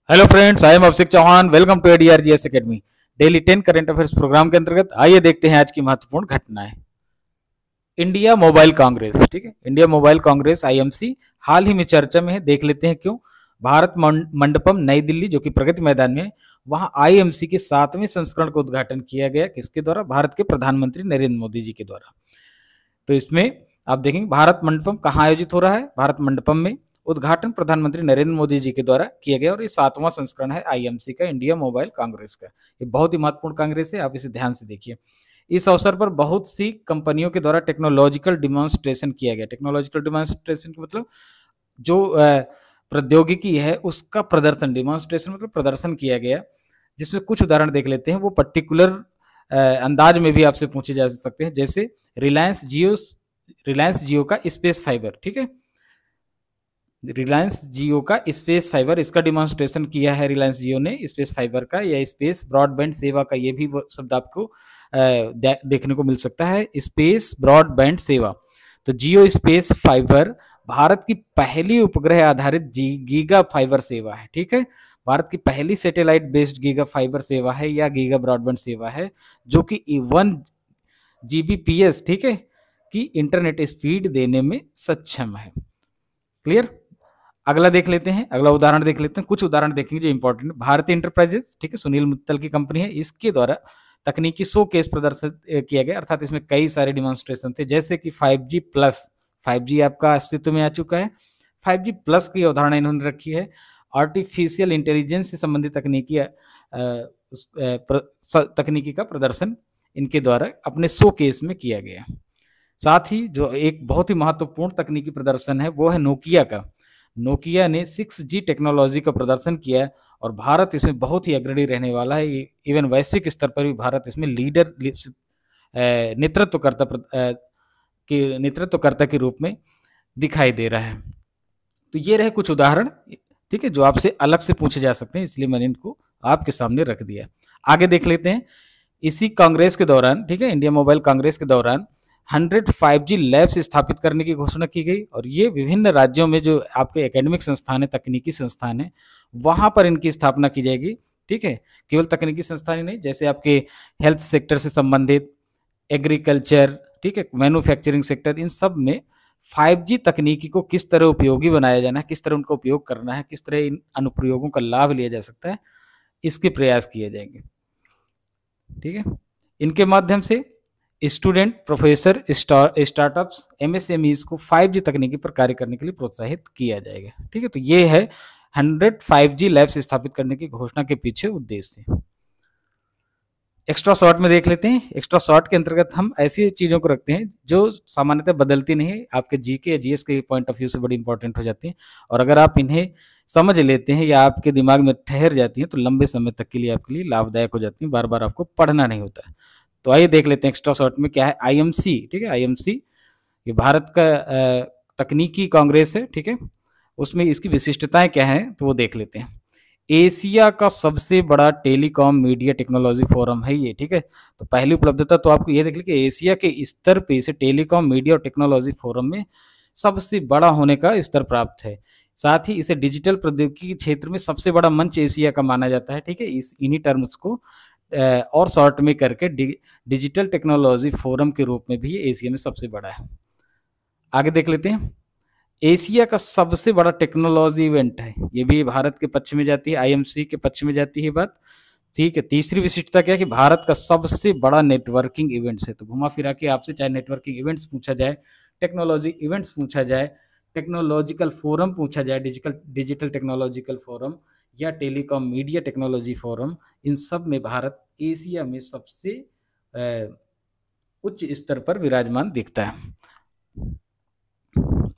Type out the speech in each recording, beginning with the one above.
Hello friends, I am Abhishek Chauhan. Welcome to ADRGS academy daily 10 current affairs programme के अंतर्गत आइए देखते हैं आज की महत्वपूर्ण घटनाएं। इंडिया मोबाइल कांग्रेस, ठीक है, इंडिया मोबाइल कांग्रेस IMC हाल ही में चर्चा में है। देख लेते हैं क्यों। भारत मंडपम नई दिल्ली, जो कि प्रगति मैदान में है, वहां IMC के 7वें संस्करण का उद्घाटन किया गया। किसके द्वारा? भारत के प्रधानमंत्री नरेंद्र मोदी जी के द्वारा। तो इसमें आप देखेंगे भारत मंडपम कहाँ आयोजित हो रहा है? भारत मंडपम में। उद्घाटन प्रधानमंत्री नरेंद्र मोदी जी के द्वारा किया गया और ये 7वां संस्करण है IMC का, इंडिया मोबाइल कांग्रेस का। ये बहुत ही महत्वपूर्ण कांग्रेस है, आप इसे ध्यान से देखिए। इस अवसर पर बहुत सी कंपनियों के द्वारा टेक्नोलॉजिकल डिमॉन्स्ट्रेशन किया गया। टेक्नोलॉजिकल डिमॉन्स्ट्रेशन का मतलब जो प्रौद्योगिकी है उसका प्रदर्शन, डिमॉन्स्ट्रेशन मतलब प्रदर्शन किया गया, जिसमें कुछ उदाहरण देख लेते हैं। वो पर्टिकुलर अंदाज में भी आपसे पूछे जा सकते हैं, जैसे रिलायंस जियो का स्पेस फाइबर, ठीक है, रिलायंस जियो का स्पेस फाइबर, इसका डिमॉन्स्ट्रेशन किया है रिलायंस जियो ने, स्पेस फाइबर का या स्पेस ब्रॉडबैंड सेवा का। ये भी शब्द आपको देखने को मिल सकता है, स्पेस ब्रॉडबैंड सेवा। तो जियो स्पेस फाइबर भारत की पहली उपग्रह आधारित गीगा फाइबर सेवा है, ठीक है। भारत की पहली सैटेलाइट बेस्ड गीगा फाइबर सेवा है या गीगा ब्रॉडबैंड सेवा है, जो कि 1 Gbps, ठीक है, की इंटरनेट स्पीड देने में सक्षम है। क्लियर। अगला देख लेते हैं, अगला उदाहरण देख लेते हैं। कुछ उदाहरण देखेंगे जो इंपॉर्टेंट है। भारतीय इंटरप्राइजेस, ठीक है, सुनील मित्तल की कंपनी है, इसके द्वारा तकनीकी शो केस प्रदर्शित किया गया, अर्थात इसमें कई सारे डिमॉन्स्ट्रेशन थे, जैसे कि 5G प्लस। 5G आपका अस्तित्व में आ चुका है। 5G प्लस की अवधारणा इन्होंने रखी है। आर्टिफिशियल इंटेलिजेंस से संबंधित तकनीकी का प्रदर्शन इनके द्वारा अपने शो केस में किया गया। साथ ही जो एक बहुत ही महत्वपूर्ण तकनीकी प्रदर्शन है वो है नोकिया का। नोकिया ने 6G टेक्नोलॉजी का प्रदर्शन किया है और भारत इसमें बहुत ही अग्रणी रहने वाला है। इवन वैश्विक स्तर पर भी भारत इसमें लीडर नेतृत्वकर्ता के रूप में दिखाई दे रहा है। तो ये रहे कुछ उदाहरण, ठीक है, जो आपसे अलग से पूछे जा सकते हैं, इसलिए मैंने इनको आपके सामने रख दिया। आगे देख लेते हैं। इसी कांग्रेस के दौरान, ठीक है, इंडिया मोबाइल कांग्रेस के दौरान 100 5G लैब्स स्थापित करने की घोषणा की गई और ये विभिन्न राज्यों में जो आपके एकेडमिक संस्थान है, तकनीकी संस्थान है, वहां पर इनकी स्थापना की जाएगी, ठीक है। केवल तकनीकी संस्थान ही नहीं, जैसे आपके हेल्थ सेक्टर से संबंधित, एग्रीकल्चर, ठीक है, मैन्युफैक्चरिंग सेक्टर, इन सब में 5G तकनीकी को किस तरह उपयोगी बनाया जाना है, किस तरह उनका उपयोग करना है, किस तरह इन अनुप्रयोगों का लाभ लिया जा सकता है, इसके प्रयास किए जाएंगे, ठीक है। इनके माध्यम से स्टूडेंट, प्रोफेसर, स्टार्टअप्स, MSMEs को 5G तकनीकी पर कार्य करने के लिए प्रोत्साहित किया जाएगा, ठीक है। तो ये है 100 5G लैब्स स्थापित करने की घोषणा के पीछे उद्देश्य। एक्स्ट्रा शॉर्ट में देख लेते हैं। एक्स्ट्रा शॉर्ट के अंतर्गत हम ऐसी चीजों को रखते हैं जो सामान्यतः बदलती नहीं है, आपके GK या GS के पॉइंट ऑफ व्यू से बड़ी इंपॉर्टेंट हो जाती है, और अगर आप इन्हें समझ लेते हैं या आपके दिमाग में ठहर जाती हैं तो लंबे समय तक के लिए आपके लिए लाभदायक हो जाती है, बार बार आपको पढ़ना नहीं होता है। तो आइए देख लेते हैं एक्स्ट्रा शॉर्ट में क्या है। IMC, ठीक है, IMC ये भारत का तकनीकी कांग्रेस है, ठीक है। उसमें इसकी विशिष्टताएं क्या हैं तो वो देख लेते हैं। एशिया का सबसे बड़ा टेलीकॉम मीडिया टेक्नोलॉजी फोरम है ये, ठीक है। तो पहली उपलब्धता तो आपको ये देख ली कि एशिया के स्तर पे इसे टेलीकॉम मीडिया और टेक्नोलॉजी फोरम में सबसे बड़ा होने का स्तर प्राप्त है। साथ ही इसे डिजिटल प्रौद्योगिकी क्षेत्र में सबसे बड़ा मंच एशिया का माना जाता है, ठीक है। इन्हीं टर्म्स को और शॉर्ट में करके डिजिटल टेक्नोलॉजी फोरम के रूप में भी ये एशिया में सबसे बड़ा है। आगे देख लेते हैं। एशिया का सबसे बड़ा टेक्नोलॉजी इवेंट है, ये भी भारत के पक्ष में जाती है, IMC के पक्ष में जाती है बात, ठीक है। तीसरी विशिष्टता क्या है कि भारत का सबसे बड़ा नेटवर्किंग इवेंट्स है। तो घुमा फिरा के आपसे चाहे नेटवर्किंग इवेंट्स पूछा जाए, टेक्नोलॉजी इवेंट्स पूछा जाए, टेक्नोलॉजिकल फोरम पूछा जाए, डिजिटल टेक्नोलॉजिकल फोरम या टेलीकॉम मीडिया टेक्नोलॉजी फोरम, इन सब में भारत एशिया में सबसे उच्च स्तर पर विराजमान दिखता है।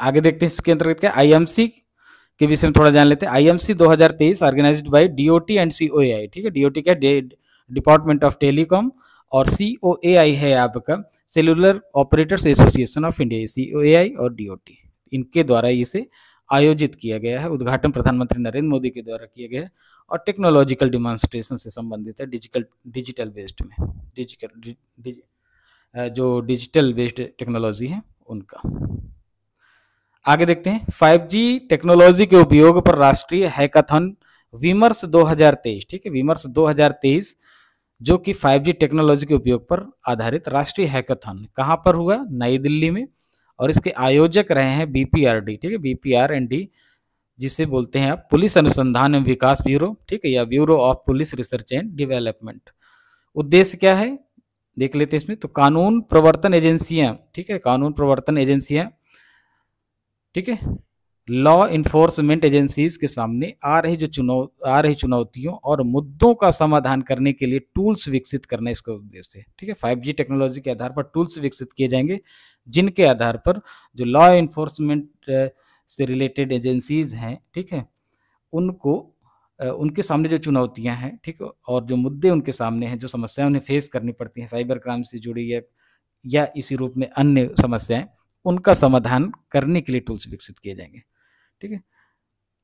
आगे देखते हैं इसके अंतर्गत क्या। IMC के विषय में थोड़ा जान लेते हैं। IMC 2023 organised by DOT and COAI, ठीक है। DOT क्या, डिपार्टमेंट ऑफ टेलीकॉम, और COAI है आपका cellular operators association of India. COAI और DOT इनके द्वारा इसे आयोजित किया गया है। उद्घाटन प्रधानमंत्री नरेंद्र मोदी के द्वारा किया गया है और टेक्नोलॉजिकल डिमॉन्स्ट्रेशन से संबंधित है, डिजिटल बेस्ड में, जो डिजिटल बेस्ड टेक्नोलॉजी है उनका। आगे देखते हैं। 5G टेक्नोलॉजी के उपयोग पर राष्ट्रीय हैकाथन विमर्श 2023, ठीक है, विमर्श 2023 जो कि 5G टेक्नोलॉजी के उपयोग पर आधारित राष्ट्रीय हैकाथॉन कहाँ पर हुआ, नई दिल्ली में, और इसके आयोजक रहे हैं BPRD, ठीक है, BPR&D जिसे बोलते हैं आप पुलिस अनुसंधान एवं विकास ब्यूरो, ठीक है, या bureau of police research and development. उद्देश्य क्या है देख लेते हैं इसमें, तो कानून प्रवर्तन एजेंसियां, ठीक है, कानून प्रवर्तन एजेंसियां, ठीक है, लॉ इन्फोर्समेंट एजेंसीज के सामने आ रही चुनौतियों और मुद्दों का समाधान करने के लिए टूल्स विकसित करना इसका उद्देश्य है, ठीक है। 5G टेक्नोलॉजी के आधार पर टूल्स विकसित किए जाएंगे जिनके आधार पर जो लॉ इन्फोर्समेंट से रिलेटेड एजेंसीज हैं, ठीक है, उनको उनके सामने जो चुनौतियां हैं, ठीक है, और जो मुद्दे उनके सामने हैं, जो समस्याएं उन्हें फेस करनी पड़ती हैं साइबर क्राइम से जुड़ी या इसी रूप में अन्य समस्याएं, उनका समाधान करने के लिए टूल्स विकसित किए जाएंगे, ठीक है।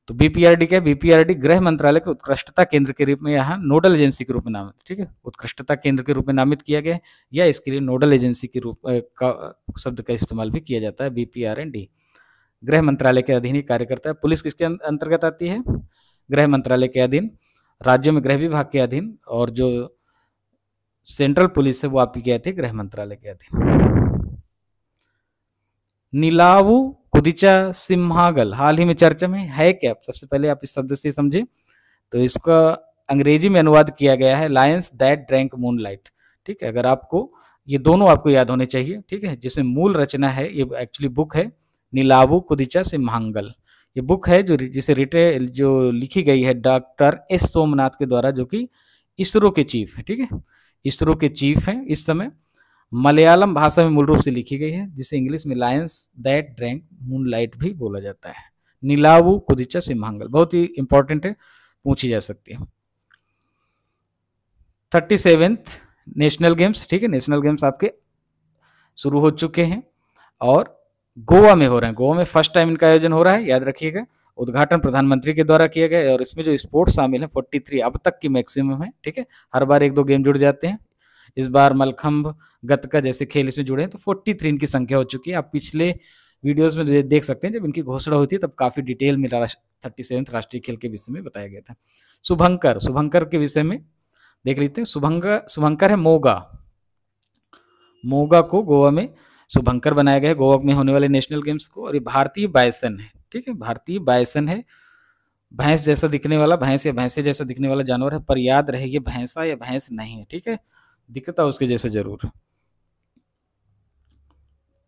तो BPRD क्या है, BPRD गृह मंत्रालय के उत्कृष्टता केंद्र के रूप में यहाँ नोडल एजेंसी के रूप में नामित, ठीक है, उत्कृष्टता केंद्र के रूप में नामित किया गया है, या इसके लिए नोडल एजेंसी के रूप का शब्द का इस्तेमाल भी किया जाता है। BPR&D गृह मंत्रालय के अधीन ही कार्य करता है। पुलिस किसके अंतर्गत आती है, गृह मंत्रालय के अधीन, राज्यों में गृह विभाग के अधीन, और जो सेंट्रल पुलिस है वो आपकी क्या आती है, गृह मंत्रालय के अधीन। नीलावु कुदिचा सिम्हागल हाल ही में चर्चा में है क्या, सबसे पहले आप इस शब्द से समझे, तो इसका अंग्रेजी में अनुवाद किया गया है लायंस दैट ड्रैंक मूनलाइट, ठीक है। अगर आपको ये दोनों आपको याद होने चाहिए, ठीक है, जिसमें मूल रचना है, ये एक्चुअली बुक है नीलावु कुदिचा सिम्हागल, ये बुक है जो लिखी गई है डॉक्टर S सोमनाथ के द्वारा, जो कि इसरो के चीफ है, ठीक है, इसरो के चीफ हैं इस समय। मलयालम भाषा में मूल रूप से लिखी गई है, जिसे इंग्लिश में लायंस दैट ड्रैंक मूनलाइट भी बोला जाता है। नीलावु कुदिचा सिम्हागल बहुत ही इंपॉर्टेंट है, पूछी जा सकती है। 37th नेशनल गेम्स, ठीक है, नेशनल गेम्स आपके शुरू हो चुके हैं और गोवा में हो रहे हैं। गोवा में फर्स्ट टाइम इनका आयोजन हो रहा है, याद रखिएगा। उद्घाटन प्रधानमंत्री के द्वारा किया गया, और इसमें जो स्पोर्ट्स शामिल है 43 अब तक की मैक्सिमम है, ठीक है, हर बार 1-2 गेम जुड़ जाते हैं। इस बार मलखंभ, गतका जैसे खेल इसमें जुड़े हैं, तो 43 इनकी संख्या हो चुकी है। आप पिछले वीडियोस में देख सकते हैं, जब इनकी घोषणा हुई थी तब काफी डिटेल में 37वें राष्ट्रीय खेल के विषय में बताया गया था। शुभंकर के विषय में देख लेते हैं। शुभंकर है मोगा को गोवा में शुभंकर बनाया गया है, गोवा में होने वाले नेशनल गेम्स को। और ये भारतीय बायसन है, ठीक है, भारतीय बायसन है, भैंस जैसा दिखने वाला, भैंस या भैंसे जैसा दिखने वाला जानवर है, पर याद रहे ये भैंसा या भैंस नहीं है, ठीक है, दिखता उसके जैसे जरूर।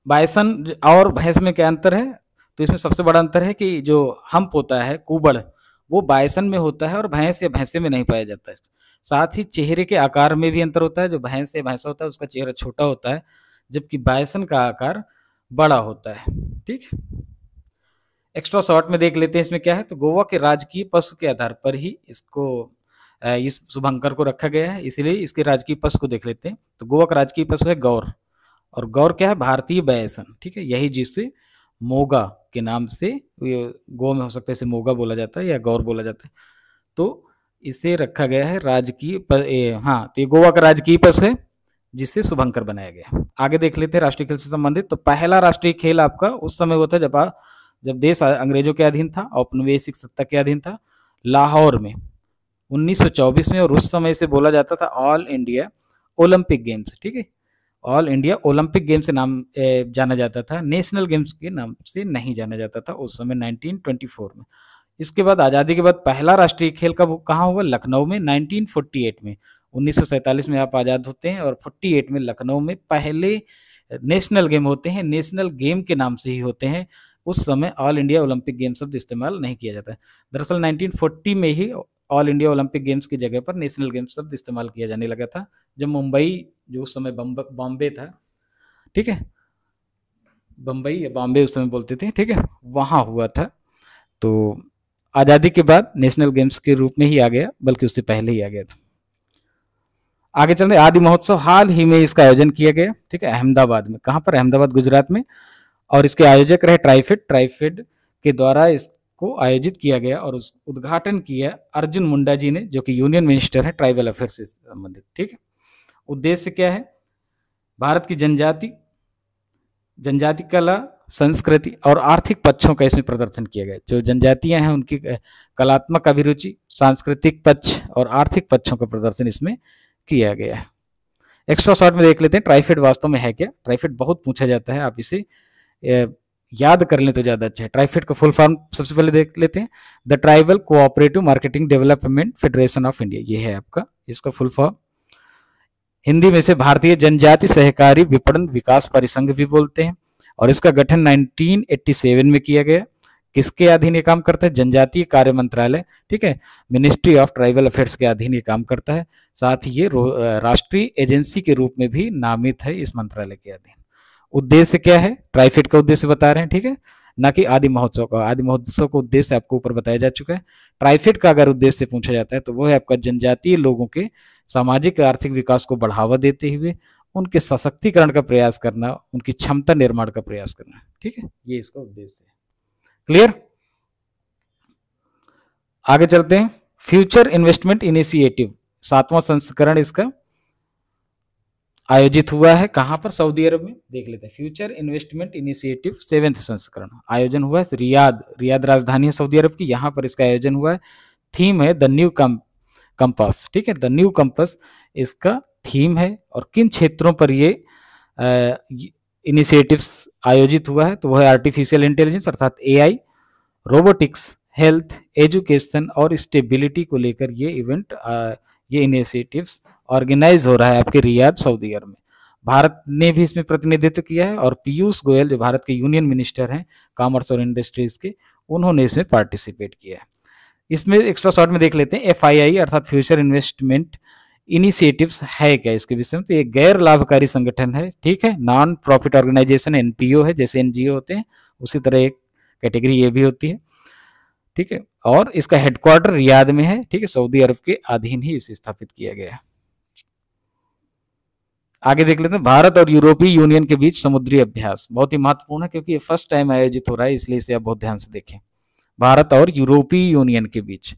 बायसन और भैंस में क्या अंतर है, तो इसमें सबसे बड़ा अंतर है कि जो हम्प होता है, कुबड़, वो बायसन में होता है और भैंस या भैंसे में नहीं पाया जाता है। साथ ही चेहरे के आकार में भी अंतर होता है, जो भैंस या भैंसा होता है उसका चेहरा छोटा होता है, जबकि बायसन का आकार बड़ा होता है, ठीक। एक्स्ट्रा शॉर्ट में देख लेते हैं इसमें क्या है, तो गोवा के राजकीय पशु के आधार पर ही इस शुभंकर को रखा गया है, इसलिए इसके राजकीय पशु को देख लेते हैं। तो गोवा का राजकीय पशु है गौर, और गौर क्या है, भारतीय बायसन, ठीक है, यही जिससे मोगा के नाम से गोवा में हो सकता है इसे मोगा बोला जाता है या गौर बोला जाता है, तो इसे रखा गया है राजकीय हाँ, तो ये गोवा का राजकीय पशु है जिससे शुभंकर बनाया गया। आगे देख लेते हैं राष्ट्रीय खेल से संबंधित। तो पहला राष्ट्रीय खेल आपका उस समय हुआ था जब देश अंग्रेजों के अधीन था, औपनिवेशिक सत्ता के अधीन था, लाहौर में 1924 में, और उस समय से बोला जाता था ऑल इंडिया ओलंपिक गेम्स, ठीक है, ऑल इंडिया ओलंपिक गेम्स से नाम जाना जाता था, नेशनल गेम्स के नाम से नहीं जाना जाता था उस समय 1924 में। इसके बाद आज़ादी के बाद पहला राष्ट्रीय खेल कब कहाँ हुआ, लखनऊ में 1948 में। 1947 में आप आज़ाद होते हैं और 48 में लखनऊ में पहले नेशनल गेम होते हैं, नेशनल गेम के नाम से ही होते हैं। उस समय ऑल इंडिया ओलंपिक गेम शब्द इस्तेमाल नहीं किया जाता है। दरअसल 1940 में ही ऑल इंडिया ओलंपिक गेम्स की जगह पर नेशनल गेम्स शब्द इस्तेमाल किया जाने लगा था, जब मुंबई, जो उस समय बॉम्बे था, ठीक है, बम्बई या बॉम्बे उस समय बोलते थे, ठीक है, वहाँ हुआ था। तो आज़ादी के बाद नेशनल गेम्स के रूप में ही आ गया, बल्कि उससे पहले ही आ गया था। आगे चलते, आदि महोत्सव हाल ही में इसका आयोजन किया गया, ठीक है, अहमदाबाद में। कहाँ पर, अहमदाबाद गुजरात में, और इसके आयोजक रहे ट्राइफेड के द्वारा इसको आयोजित किया गया, और उस उद्घाटन किया अर्जुन मुंडा जी ने, जो कि यूनियन मिनिस्टर है ट्राइबल अफेयर से संबंधित, ठीक है। उद्देश्य क्या है, भारत की जनजाति कला, संस्कृति और आर्थिक पक्षों का इसमें प्रदर्शन किया गया। जो जनजातियां हैं उनकी कलात्मक अभिरुचि, सांस्कृतिक पक्ष और आर्थिक पक्षों का प्रदर्शन इसमें किया गया है। एक्स्ट्रा शॉर्ट में देख लेते हैं ट्राइफेड वास्तव में है क्या। ट्राइफेड बहुत पूछा जाता है, आप इसे याद कर लें तो ज्यादा अच्छा है। ट्राइफेड का फुल फॉर्म सबसे पहले देख लेते हैं, the tribal cooperative marketing development federation of India, ये है आपका इसका फुल फॉर्म। हिंदी में से भारतीय जनजाति सहकारी विपणन विकास परिसंघ भी बोलते हैं, और इसका गठन 1987 में किया गया। किसके अधीन ये काम करता है? जनजातीय कार्य मंत्रालय, ठीक है, मिनिस्ट्री ऑफ ट्राइबल अफेयर्स के अधीन ये काम करता है। साथ ही ये राष्ट्रीय एजेंसी के रूप में भी नामित है इस मंत्रालय के अधीन। उद्देश्य क्या है? ट्राइफेड का उद्देश्य बता रहे हैं, ठीक है, ना कि आदि महोत्सव का। आदि महोत्सव का उद्देश्य आपको ऊपर बताया जा चुका है। ट्राइफेड का अगर उद्देश्य पूछा जाता है तो वो है आपका जनजातीय लोगों के सामाजिक आर्थिक विकास को बढ़ावा देते हुए उनके सशक्तिकरण का प्रयास करना, उनकी क्षमता निर्माण का प्रयास करना, ठीक है, ये इसका उद्देश्य है। क्लियर? आगे चलते हैं। फ्यूचर इन्वेस्टमेंट इनिशिएटिव 7वां संस्करण इसका आयोजित हुआ है कहां पर? सऊदी अरब में। देख लेते हैं। फ्यूचर इन्वेस्टमेंट इनिशिएटिव 7वें संस्करण आयोजन हुआ है रियाद राजधानी है सऊदी अरब की, यहां पर इसका आयोजन हुआ है। थीम है द न्यू कंपास, ठीक है, द न्यू कंपास इसका थीम है। और किन क्षेत्रों पर ये इनिशिएटिव्स आयोजित हुआ है? तो वह है आर्टिफिशियल इंटेलिजेंस अर्थात एआई, रोबोटिक्स, हेल्थ, एजुकेशन और स्टेबिलिटी को लेकर ये इवेंट, ये इनिशिएटिव्स ऑर्गेनाइज हो रहा है आपके रियाद सऊदी अरब में। भारत ने भी इसमें प्रतिनिधित्व किया है, और पीयूष गोयल जो भारत के यूनियन मिनिस्टर हैं कॉमर्स और इंडस्ट्रीज के, उन्होंने इसमें पार्टिसिपेट किया है। इसमें एक्स्ट्रा शॉर्ट में देख लेते हैं एफआईआई अर्थात फ्यूचर इन्वेस्टमेंट इनिशिएटिव्स है क्या इसके विषय में। तो ये गैर लाभकारी संगठन है, ठीक है, नॉन प्रॉफिट ऑर्गेनाइजेशन, एनपीओ है, जैसे एनजीओ होते हैं उसी तरह एक कैटेगरी ये भी होती है, ठीक है। और इसका हेडक्वार्टर रियाद में है, ठीक है, सऊदी अरब के अधीन ही इसे स्थापित किया गया है। आगे देख लेते हैं भारत और यूरोपीय यूनियन के बीच समुद्री अभ्यास, बहुत ही महत्वपूर्ण है क्योंकि ये फर्स्ट टाइम आयोजित हो रहा है, इसलिए इसे आप बहुत ध्यान से देखें। भारत और यूरोपीय यूनियन के बीच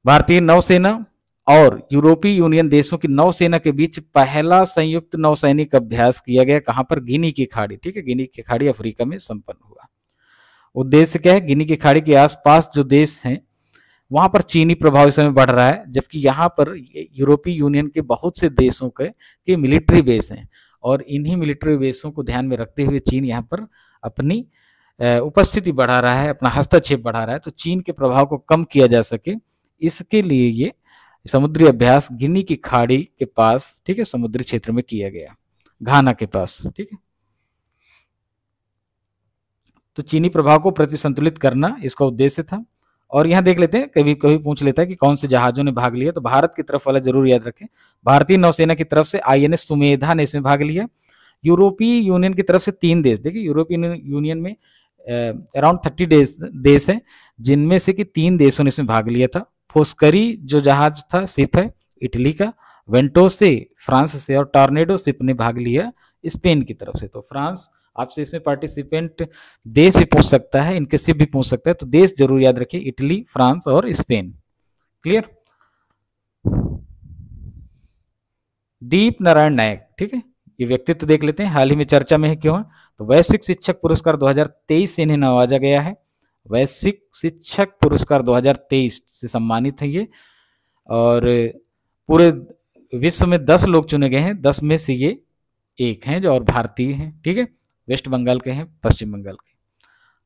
भारतीय नौसेना और यूरोपीय यूनियन देशों की नौसेना के बीच पहला संयुक्त नौसैनिक अभ्यास किया गया, कहां पर? गिनी की खाड़ी, ठीक है, गिनी की खाड़ी अफ्रीका में संपन्न हुआ। उद्देश्य क्या है? गिनी की खाड़ी के आसपास जो देश हैं वहां पर चीनी प्रभाव इस समय बढ़ रहा है, जबकि यहाँ पर यूरोपीय यूनियन के बहुत से देशों के मिलिट्री बेस हैं, और इन्हीं मिलिट्री बेसों को ध्यान में रखते हुए चीन यहाँ पर अपनी उपस्थिति बढ़ा रहा है, अपना हस्तक्षेप बढ़ा रहा है। तो चीन के प्रभाव को कम किया जा सके, इसके लिए ये समुद्री अभ्यास गिनी की खाड़ी के पास, ठीक है, समुद्री क्षेत्र में किया गया, घाना के पास, ठीक है। तो चीनी प्रभाव को प्रतिसंतुलित करना इसका उद्देश्य था। और यहाँ देख लेते हैं, कभी कभी पूछ लेता है कि कौन से जहाजों ने भाग लिया, तो भारत की तरफ वाला जरूर याद रखें। भारतीय नौसेना की तरफ से आईएनएस सुमेधा ने इसमें भाग लिया। यूरोपीय यूनियन की तरफ से 3 देश, देखिए यूरोपीय यूनियन में अराउंड 30 देश हैं, जिनमें से कि 3 देशों ने इसमें भाग लिया था। फोस्करी जो जहाज था, शिप है, इटली का, वेंटो से फ्रांस से, और टॉर्नेडो शिप ने भाग लिया स्पेन की तरफ से। तो फ्रांस आपसे इसमें पार्टिसिपेंट देश भी पूछ सकता है, इनके शिप भी पूछ सकता है, तो देश जरूर याद रखिए, इटली, फ्रांस और स्पेन। क्लियर? दीप नारायण नायक, ठीक है, ये व्यक्तित्व देख लेते हैं, हाल ही में चर्चा में है, क्यों है? तो वैश्विक शिक्षक पुरस्कार 2023 से इन्हें नवाजा गया है। वैश्विक शिक्षक पुरस्कार 2023 से सम्मानित है ये, और पूरे विश्व में 10 लोग चुने गए हैं, 10 में से ये एक हैं जो और भारतीय हैं, ठीक है, वेस्ट बंगाल के हैं, पश्चिम बंगाल के।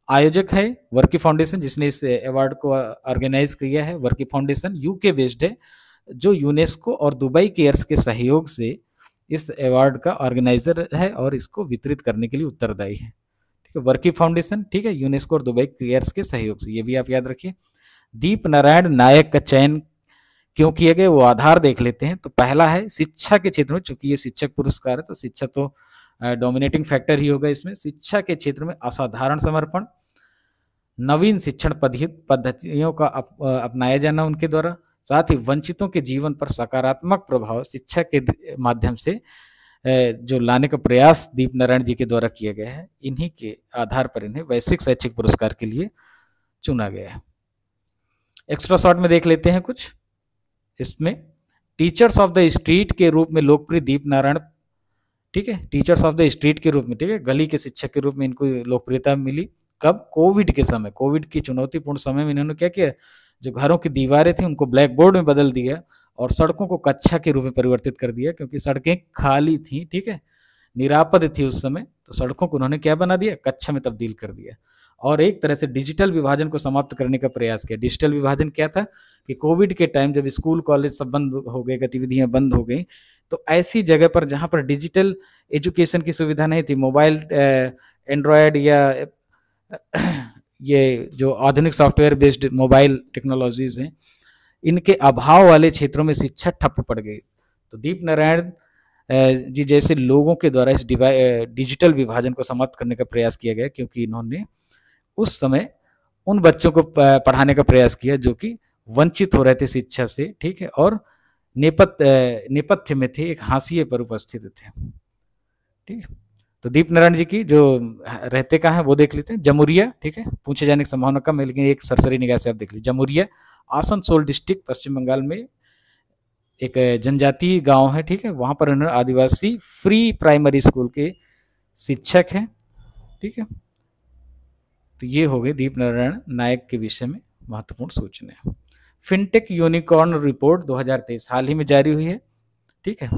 आयोजक है वर्की फाउंडेशन, जिसने इस अवार्ड को ऑर्गेनाइज किया है। वर्की फाउंडेशन यूके बेस्ड है, जो यूनेस्को और दुबई केयर्स के सहयोग से इस अवार्ड का ऑर्गेनाइजर है और इसको वितरित करने के लिए उत्तरदायी है, ठीक है। वर्की फाउंडेशन, ठीक है, यूनेस्को और दुबई केयर्स के सहयोग से, ये भी आप याद रखिए। दीप नारायण नायक का चयन क्यों किए गए, वो आधार देख लेते हैं। तो पहला है शिक्षा के क्षेत्र में, चूंकि ये शिक्षक पुरस्कार है तो शिक्षा तो डोमिनेटिंग फैक्टर ही होगा इसमें। शिक्षा के क्षेत्र में असाधारण समर्पण, नवीन शिक्षण पद्धतियों का अपनाया जाना उनके द्वारा, साथ ही वंचितों के जीवन पर सकारात्मक प्रभाव शिक्षा के माध्यम से जो लाने का प्रयास दीप नारायण जी के द्वारा किया गया है, इन्हीं के आधार पर इन्हें वैश्विक शैक्षिक पुरस्कार के लिए चुना गया है। एक्स्ट्रा शॉर्ट में देख लेते हैं कुछ। इसमें टीचर्स ऑफ द स्ट्रीट के रूप में लोकप्रिय दीप नारायण, ठीक है, टीचर्स ऑफ द स्ट्रीट के रूप में, ठीक है, गली के शिक्षक के रूप में इनको लोकप्रियता मिली। कब? कोविड के समय, कोविड की चुनौतीपूर्ण समय में इन्होंने क्या किया, जो घरों की दीवारें थी उनको ब्लैक बोर्ड में बदल दिया और सड़कों को कक्षा के रूप में परिवर्तित कर दिया, क्योंकि सड़कें खाली थी, ठीक है, निरापद थी उस समय, तो सड़कों को उन्होंने क्या बना दिया, कक्षा में तब्दील कर दिया। और एक तरह से डिजिटल विभाजन को समाप्त करने का प्रयास किया। डिजिटल विभाजन क्या था कि कोविड के टाइम जब स्कूल कॉलेज सब बंद हो गए, गतिविधियां बंद हो गई, तो ऐसी जगह पर जहां पर डिजिटल एजुकेशन की सुविधा नहीं थी, मोबाइल, एंड्रॉयड या ये जो आधुनिक सॉफ्टवेयर बेस्ड मोबाइल टेक्नोलॉजीज हैं, इनके अभाव वाले क्षेत्रों में शिक्षा ठप पड़ गई। तो दीप नारायण जी जैसे लोगों के द्वारा इस डिजिटल विभाजन को समाप्त करने का प्रयास किया गया, क्योंकि इन्होंने उस समय उन बच्चों को पढ़ाने का प्रयास किया जो कि वंचित हो रहे थे शिक्षा से, ठीक है, और नेपथ्य में थे, एक हाशिए पर उपस्थित थे, ठीक है। तो दीप नारायण जी की जो रहते कहाँ है वो देख लेते हैं। जमुरिया, ठीक है, पूछे जाने की संभावना कम है, लेकिन एक सरसरी निगाह से आप देख लीजिए। जमुरिया आसनसोल डिस्ट्रिक्ट, पश्चिम बंगाल में एक जनजातीय गांव है, ठीक है, वहां पर उन्होंने आदिवासी फ्री प्राइमरी स्कूल के शिक्षक हैं, ठीक है। तो ये हो गए दीप नारायण नायक के विषय में महत्वपूर्ण सूचना। फिनटेक यूनिकॉर्न रिपोर्ट 2023 हाल ही में जारी हुई है, ठीक है,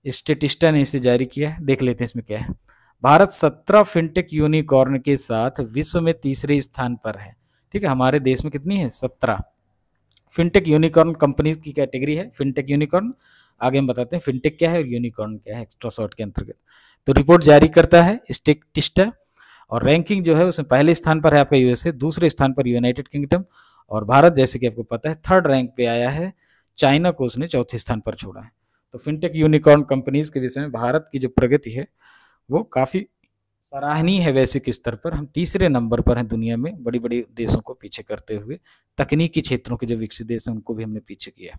स्टेटिस्टा ने इसे जारी किया है। देख लेते हैं इसमें क्या है। भारत 17 फिनटेक यूनिकॉर्न के साथ विश्व में तीसरे स्थान पर है, ठीक है। हमारे देश में कितनी है, 17 फिनटेक यूनिकॉर्न कंपनी की कैटेगरी है फिनटेक यूनिकॉर्न। आगे हम बताते हैं फिनटेक क्या है और यूनिकॉर्न क्या है एक्स्ट्रा शॉर्ट के अंतर्गत। तो रिपोर्ट जारी करता है स्टेटिस्टा, और रैंकिंग जो है उसमें पहले स्थान पर है आपका यूएसए, दूसरे स्थान पर यूनाइटेड किंगडम, और भारत जैसे कि आपको पता है थर्ड रैंक पे आया है। चाइना को उसने चौथे स्थान पर छोड़ा है। तो फिनटेक यूनिकॉर्न कंपनीज के विषय में भारत की जो प्रगति है वो काफी सराहनीय है। वैश्विक स्तर पर हम तीसरे नंबर पर हैं दुनिया में, बड़ी बड़ी देशों को पीछे करते हुए। तकनीकी क्षेत्रों के जो विकसित देश हैं उनको भी हमने पीछे किया।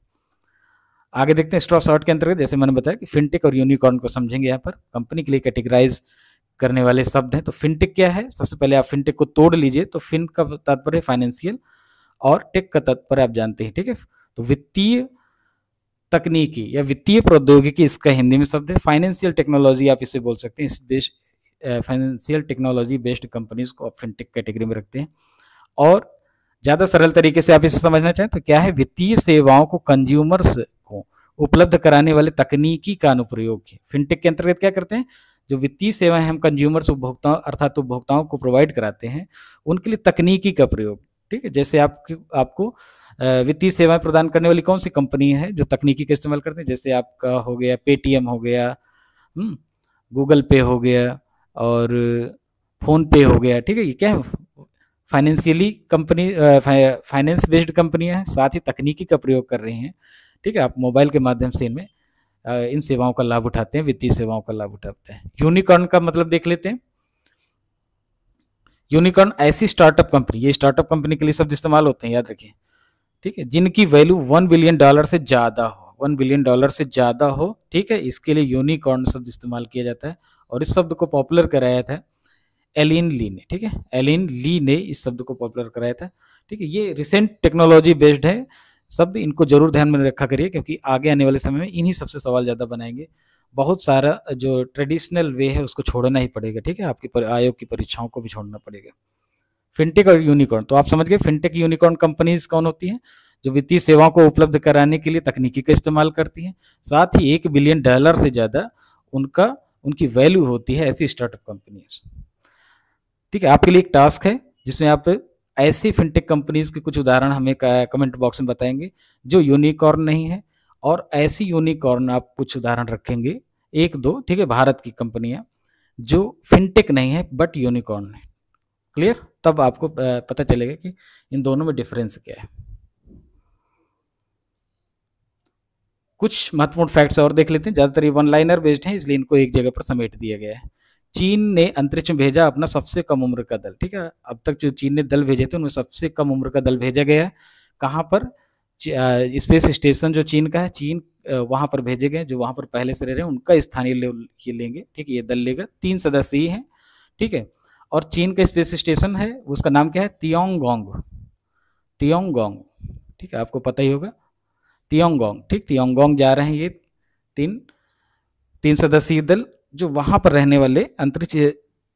आगे देखते हैं स्ट्रॉ शॉर्ट के अंतर्गत, जैसे मैंने बताया कि फिनटेक और यूनिकॉर्न को समझेंगे। यहाँ पर कंपनी के लिए कैटेगराइज करने वाले शब्द हैं। तो फिनटेक क्या है, सबसे पहले आप फिनटेक को तोड़ लीजिए। तो फिन का तात्पर्य फाइनेंशियल और टेक का तात्पर्य आप जानते हैं, ठीक है। तो वित्तीय तकनीकी या वित्तीय प्रौद्योगिकी इसका हिंदी में शब्द है। फाइनेंशियल टेक्नोलॉजी आप इसे बोल सकते हैं। इस देश फाइनेंशियल टेक्नोलॉजी बेस्ड कंपनीज को आप फिनटेक कैटेगरी में रखते हैं। और ज़्यादा सरल तरीके से आप इसे समझना चाहें तो क्या है, वित्तीय सेवाओं को कंज्यूमर्स को उपलब्ध कराने वाले तकनीकी का अनुप्रयोग है। फिनटेक के अंतर्गत क्या करते हैं, जो वित्तीय सेवाएं हम कंज्यूमर्स उपभोक्ताओं अर्थात उपभोक्ताओं को प्रोवाइड कराते हैं उनके लिए तकनीकी का प्रयोग, ठीक है। जैसे आपको वित्तीय सेवाएं प्रदान करने वाली कौन सी कंपनी है जो तकनीकी का इस्तेमाल करते हैं, जैसे आपका हो गया पेटीएम हो गया, गूगल पे हो गया और फोन पे हो गया, ठीक है। ये क्या है, फाइनेंशियली कंपनी, फाइनेंस बेस्ड कंपनियां हैं, साथ ही तकनीकी का प्रयोग कर रही हैं, ठीक है। आप मोबाइल के माध्यम से इनमें इन सेवाओं का लाभ उठाते हैं, वित्तीय सेवाओं का लाभ उठाते हैं। यूनिकॉर्न का मतलब देख लेते हैं। यूनिकॉर्न ऐसी स्टार्टअप कंपनी, ये स्टार्टअप कंपनी के लिए शब्द इस्तेमाल होते हैं, याद रखिए, ठीक है, जिनकी वैल्यू $1 बिलियन से ज्यादा हो, $1 बिलियन से ज्यादा हो, ठीक है। इसके लिए यूनिकॉर्न शब्द इस्तेमाल किया जाता है। और इस शब्द को पॉपुलर कराया था एलिन ली ने, ठीक है। एलिन ली ने इस शब्द को पॉपुलर कराया था, ठीक है। ये रिसेंट टेक्नोलॉजी बेस्ड है शब्द, इनको जरूर ध्यान में रखा करिए, क्योंकि आगे आने वाले समय में इन्हीं सबसे सवाल ज़्यादा बनाएंगे। बहुत सारा जो ट्रेडिशनल वे है उसको छोड़ना ही पड़ेगा, ठीक है। आपकी आयोग की परीक्षाओं को भी छोड़ना पड़ेगा। फिनटेक और यूनिकॉर्न, तो आप समझ गए फिनटेक यूनिकॉर्न कंपनीज कौन होती हैं, जो वित्तीय सेवाओं को उपलब्ध कराने के लिए तकनीकी का इस्तेमाल करती हैं, साथ ही $1 बिलियन से ज़्यादा उनकी वैल्यू होती है, ऐसी स्टार्टअप कंपनीज, ठीक है। आपके लिए एक टास्क है जिसमें आप ऐसी फिनटेक कंपनीज के कुछ उदाहरण हमें कमेंट बॉक्स में बताएंगे जो यूनिकॉर्न नहीं है, और ऐसी यूनिकॉर्न आप कुछ उदाहरण रखेंगे, 1-2, ठीक है, भारत की कंपनियां जो फिनटेक नहीं है बट यूनिकॉर्न है। क्लियर, तब आपको पता चलेगा कि इन दोनों में डिफरेंस क्या है। कुछ महत्वपूर्ण फैक्ट्स और देख लेते हैं। ज्यादातर ये वन लाइनर बेस्ड हैं, इसलिए इनको एक जगह पर समेट दिया गया है। चीन ने अंतरिक्ष में भेजा अपना सबसे कम उम्र का दल, ठीक है। अब तक जो चीन ने दल भेजे थे उनमें सबसे कम उम्र का दल भेजा गया। कहाँ पर, स्पेस स्टेशन जो चीन का है, चीन वहां पर भेजे गए। जो वहां पर पहले से रह रहे हैं उनका स्थानीय ये लेंगे, ठीक है। ये दल लेगा, 3 सदस्यीय हैं, ठीक है। और चीन का स्पेस स्टेशन है, उसका नाम क्या है, तियोंगोंग, ठीक है, आपको पता ही होगा, तियोंगोंग, ठीक। तियोंगोंग जा रहे हैं ये 3 सदस्यीय दल, जो वहां पर रहने वाले अंतरिक्ष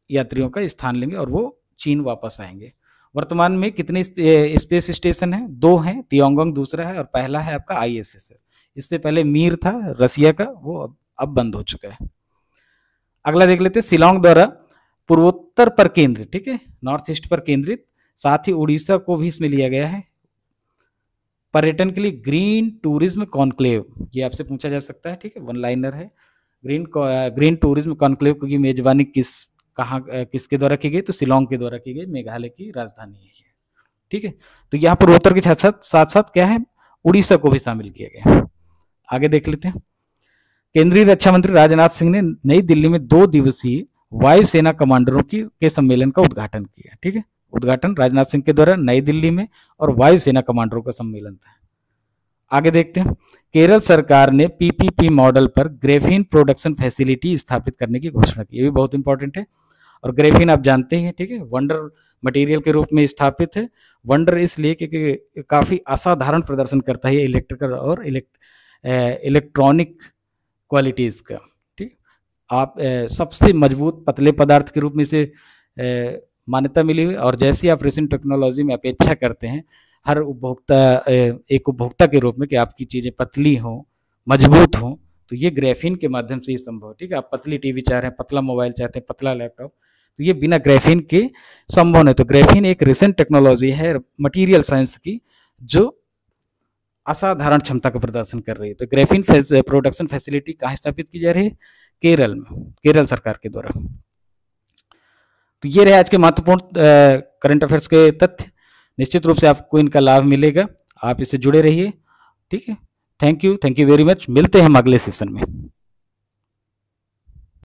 यात्रियों का स्थान लेंगे और वो चीन वापस आएंगे। वर्तमान में कितने स्पेस स्टेशन हैं? 2 हैं, तियांगोंग दूसरा है और पहला है आपका आईएसएस। इससे पहले मीर था रसिया का, वो अब बंद हो चुका है। अगला देख लेते हैं, शिलांग द्वारा पूर्वोत्तर पर केंद्रित, ठीक है, नॉर्थ ईस्ट पर केंद्रित, साथ ही उड़ीसा को भी इसमें लिया गया है पर्यटन के लिए ग्रीन टूरिज्म कॉन्क्लेव। ये आपसे पूछा जा सकता है, ठीक है, वन लाइनर है। ग्रीन टूरिज्म कॉन्क्लेव की मेजबानी किसके द्वारा की गई? तो शिलांग के द्वारा की गई, मेघालय की राजधानी है ये, ठीक है। तो यहाँ पर उत्तर के साथ साथ क्या है, उड़ीसा को भी शामिल किया गया। आगे देख लेते हैं, केंद्रीय रक्षा मंत्री राजनाथ सिंह ने नई दिल्ली में 2 दिवसीय वायुसेना कमांडरों के सम्मेलन का उद्घाटन किया, ठीक है। उद्घाटन राजनाथ सिंह के द्वारा नई दिल्ली में, और वायुसेना कमांडरों का सम्मेलन था। आगे देखते हैं, केरल सरकार ने पीपीपी मॉडल पर ग्रेफीन प्रोडक्शन फैसिलिटी स्थापित करने की घोषणा की। ये भी बहुत इंपॉर्टेंट है। और ग्रेफीन आप जानते हैं, ठीक है, वंडर मटेरियल के रूप में स्थापित है। वंडर इसलिए क्योंकि काफ़ी असाधारण प्रदर्शन करता है इलेक्ट्रिकल और इलेक्ट्रॉनिक क्वालिटीज़ का, ठीक। आप सबसे मजबूत पतले पदार्थ के रूप में इसे मान्यता मिली हुई, और जैसी आप रेसिन टेक्नोलॉजी में अपेक्षा करते हैं हर उपभोक्ता एक उपभोक्ता के रूप में कि आपकी चीज़ें पतली हों, मजबूत हों, तो ये ग्रेफीन के माध्यम से ही संभव है, ठीक है। आप पतली टीवी चाह रहे हैं, पतला मोबाइल चाहते हैं, पतला लैपटॉप, तो ये बिना ग्रेफीन के संभव नहीं। तो ग्रेफीन एक रिसेंट टेक्नोलॉजी है मटीरियल साइंस की, जो असाधारण क्षमता का प्रदर्शन कर रही है। तो ग्रेफीन प्रोडक्शन फैसिलिटी कहाँ स्थापित की जा रही है? केरल में, केरल सरकार के द्वारा। तो ये रहे आज के महत्वपूर्ण करंट अफेयर्स के तथ्य। निश्चित रूप से आपको इनका लाभ मिलेगा, आप इससे जुड़े रहिए, ठीक है। Thank you very much. मिलते हैं हम अगले सेशन में।